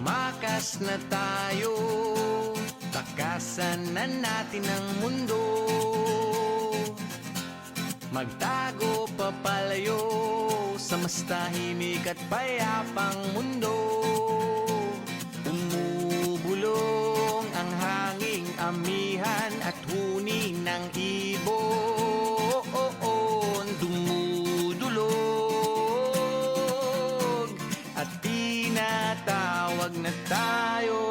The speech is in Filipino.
Tumakas na tayo, takasan na natin ang mundo. Magtago papalayo sa mas tahimik at payapang mundo. Umubulong ang hanging amihan at huni ng ibon. Dumudulog at tinatawag na tayo